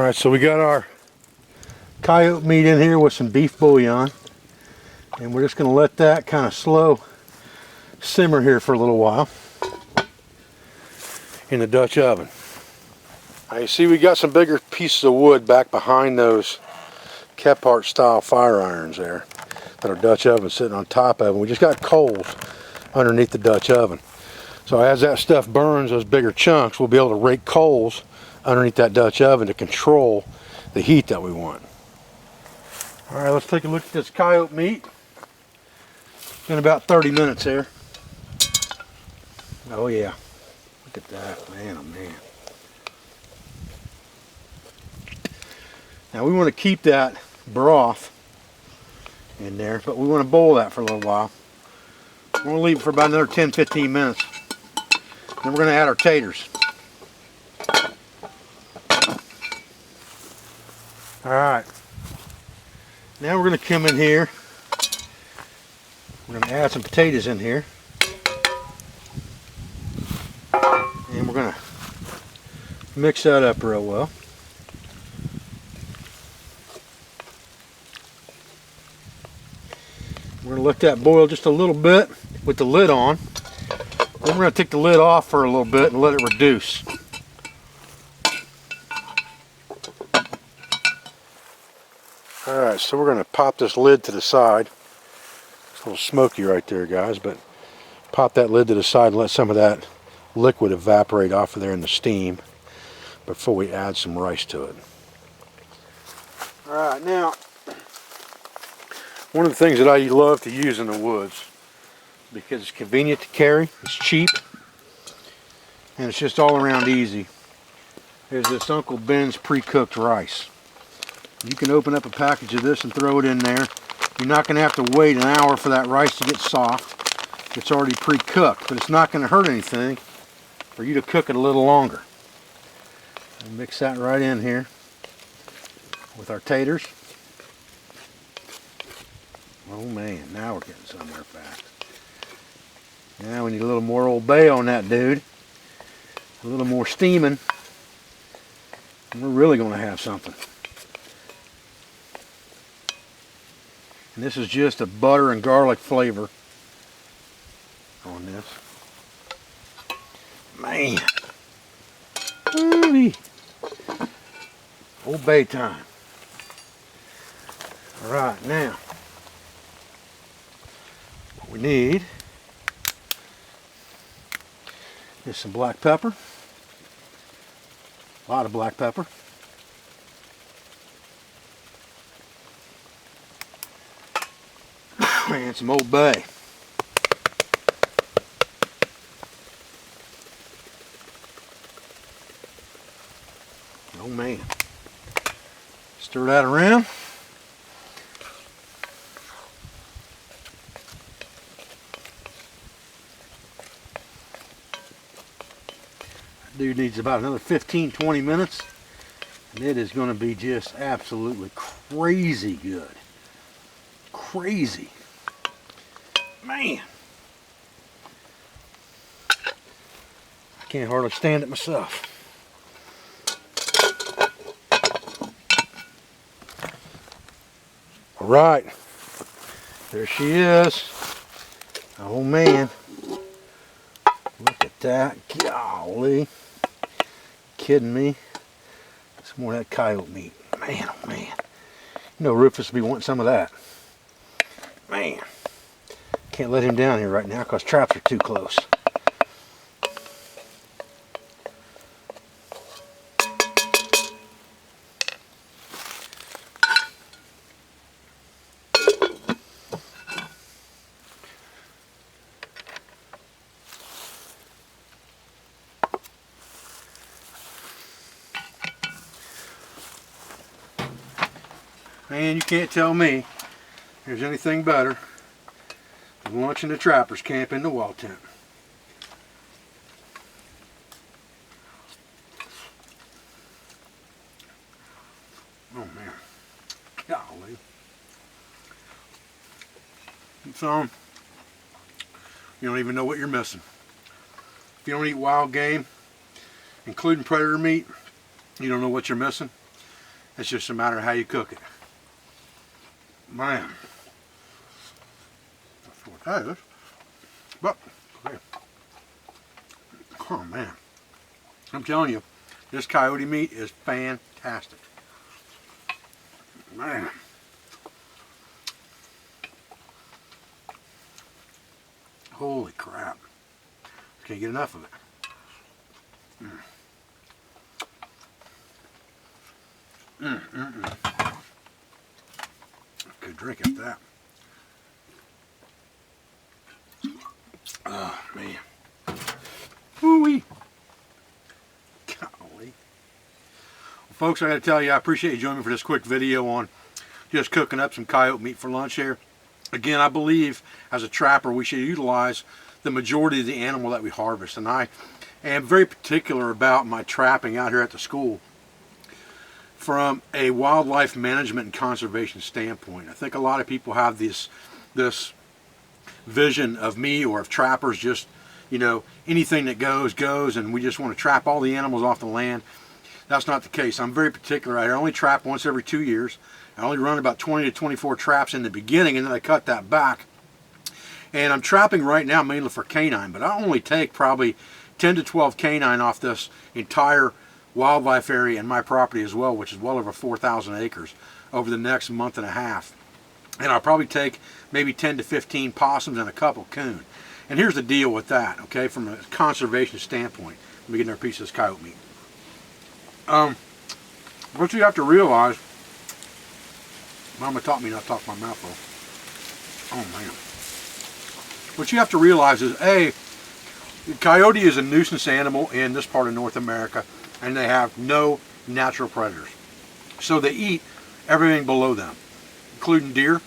Alright, so we got our coyote meat in here with some beef bouillon, and we're just going to let that kind of slow simmer here for a little while in the Dutch oven. Now you see we got some bigger pieces of wood back behind those Kephart style fire irons there that our Dutch oven sitting on top of, and we just got coals underneath the Dutch oven. So as that stuff burns, those bigger chunks, we'll be able to rake coals underneath that Dutch oven to control the heat that we want. Alright, let's take a look at this coyote meat. It's been about 30 minutes here. Oh yeah, look at that, man, oh man. Now we want to keep that broth in there, but we want to boil that for a little while. We're going to leave it for about another 10-15 minutes. Then we're going to add our taters. Alright, now we're going to come in here. We're going to add some potatoes in here. And we're going to mix that up real well. We're going to let that boil just a little bit with the lid on. Then we're going to take the lid off for a little bit and let it reduce. Alright, so we're going to pop this lid to the side. It's a little smoky right there, guys, but pop that lid to the side and let some of that liquid evaporate off of there in the steam before we add some rice to it. Alright, now, one of the things that I love to use in the woods, because it's convenient to carry, it's cheap, and it's just all around easy, is this Uncle Ben's pre-cooked rice. You can open up a package of this and throw it in there. You're not going to have to wait an hour for that rice to get soft. It's already pre-cooked, but it's not going to hurt anything for you to cook it a little longer. I'll mix that right in here with our taters. Oh man, now we're getting somewhere fast. Now we need a little more Old Bay on that dude. A little more steaming. And we're really going to have something. And this is just a butter and garlic flavor on this. Man. Ooh-wee. Old Bay time. Alright, now what we need is some black pepper. A lot of black pepper. And some Old Bay. Oh man. Stir that around. That dude needs about another 15-20 minutes. And it is going to be just absolutely crazy good. Crazy. Man, I can't hardly stand it myself. All right, there she is. Oh man, look at that, golly, kidding me? Some more of that coyote meat, man, oh man. You know Rufus will be wanting some of that. Man. Can't let him down here right now because traps are too close. Man, you can't tell me there's anything better than watching the trappers camp in the wall tent. Oh man, golly. So, you don't even know what you're missing. If you don't eat wild game, including predator meat, you don't know what you're missing. It's just a matter of how you cook it. Man. That's what that is. But, okay. Oh man. I'm telling you, this coyote meat is fantastic. Man. Holy crap. Can't get enough of it. Good drink at that. Oh man. Woo-wee. Golly. Well, folks, I got to tell you, I appreciate you joining me for this quick video on just cooking up some coyote meat for lunch here. Again, I believe as a trapper we should utilize the majority of the animal that we harvest, and I am very particular about my trapping out here at the school from a wildlife management and conservation standpoint. I think a lot of people have this vision of me or of trappers just, you know, anything that goes, goes, and we just want to trap all the animals off the land. That's not the case. I'm very particular. I only trap once every 2 years. I only run about 20 to 24 traps in the beginning, and then I cut that back. And I'm trapping right now mainly for canine, but I only take probably 10 to 12 canine off this entire wildlife area in my property as well, which is well over 4,000 acres, over the next month and a half. And I'll probably take maybe 10 to 15 possums and a couple coon. And here's the deal with that, okay, from a conservation standpoint. Let me get another piece of this coyote meat. What you have to realize, Mama taught me not to talk my mouth full. Oh man. What you have to realize is, the coyote is a nuisance animal in this part of North America, and they have no natural predators. So they eat everything below them, including deer,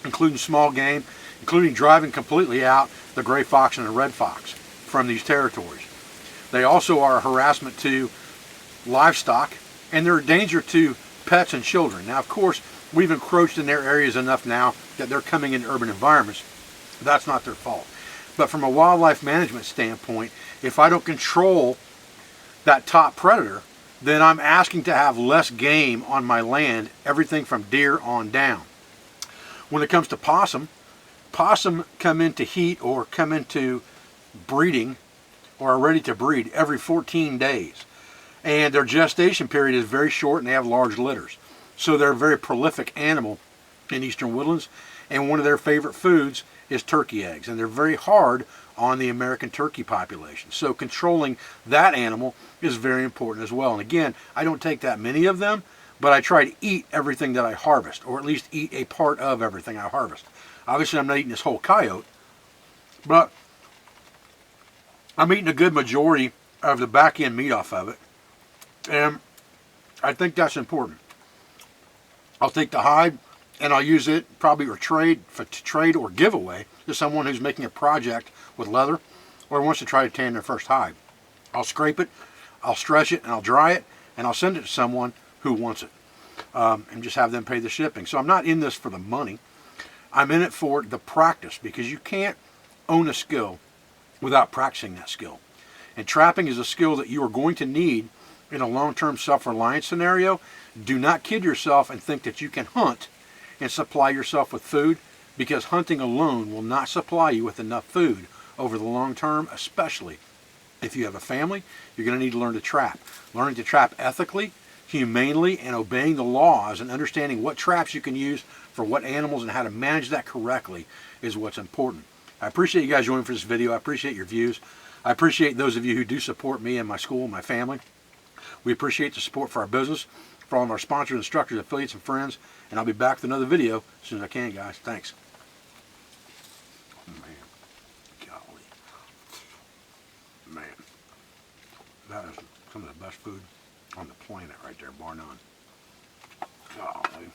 including small game, including driving completely out the gray fox and the red fox from these territories. They also are a harassment to livestock, and they're a danger to pets and children. Now, of course, we've encroached in their areas enough now that they're coming into urban environments. That's not their fault. But from a wildlife management standpoint, if I don't control that top predator, then I'm asking to have less game on my land, everything from deer on down. When it comes to possum come into heat or come into breeding or are ready to breed every 14 days. And their gestation period is very short, and they have large litters. So they're a very prolific animal in eastern woodlands, and one of their favorite foods is turkey eggs, and they're very hard on the American turkey population. So controlling that animal is very important as well. And again, I don't take that many of them, but I try to eat everything that I harvest, or at least eat a part of everything I harvest. Obviously, I'm not eating this whole coyote, but I'm eating a good majority of the back end meat off of it, and I think that's important. I'll take the hide and I'll use it probably to trade or give away to someone who's making a project with leather or wants to try to tan their first hide. I'll scrape it, I'll stretch it, and I'll dry it, and I'll send it to someone who wants it, and just have them pay the shipping. So I'm not in this for the money. I'm in it for the practice, because you can't own a skill without practicing that skill. And trapping is a skill that you are going to need in a long-term self-reliance scenario. Do not kid yourself and think that you can hunt and supply yourself with food, because hunting alone will not supply you with enough food over the long term, especially if you have a family. You're going to need to learn to trap. Learning to trap ethically, humanely, and obeying the laws and understanding what traps you can use for what animals and how to manage that correctly is what's important. I appreciate you guys joining for this video. I appreciate your views. I appreciate those of you who do support me and my school and my family. We appreciate the support for our business, for all of our sponsors, instructors, affiliates, and friends. And I'll be back with another video as soon as I can, guys. Thanks. Oh, man. Golly. Man. That is some of the best food on the planet right there, bar none. Golly.